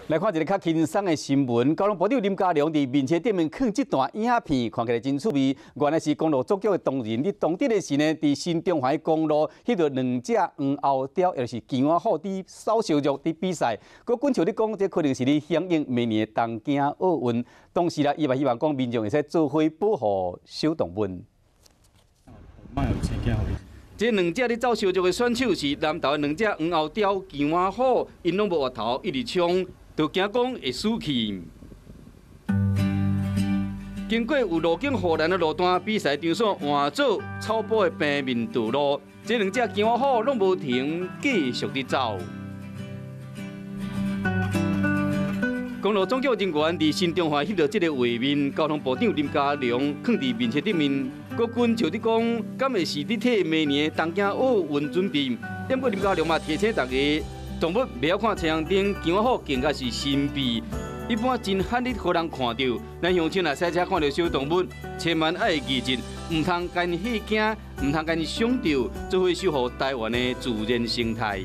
来看一个较轻松的新闻，交通部长林佳龙伫面册顶面放这段影片，看起来真趣味。原来是公路总局的同仁，伫当日的时呢，伫新中华公路翕到2只黄喉貂，也就是吉安虎伫扫烧肉伫比赛。佮滚像你讲，这可能是咧响应明年的东京奥运。当时啦，伊嘛希望讲民众会使做伙保护小动物。这2只咧走烧肉的选手是南投的2只黄喉貂、吉安虎，因拢无回头，一直冲。 就惊讲会死去。经过有路径护栏的路段，比赛场所换做草坡的平面道路，这2只吉安虎拢无停，继续地走。公路总局人员伫新中华翕到这个画面，交通部长林佳龙放伫面册顶面，国军就伫讲，敢会是伫替明年的东京奥运准备。点过林佳龙嘛提醒大家。 动物不要看车辆顶，吉安虎更加是神秘，一般真罕你互人看到。咱乡亲若赛车看到小动物，千万爱记住，唔通干去惊，唔通干去伤着，做伙守护台湾的自然生态。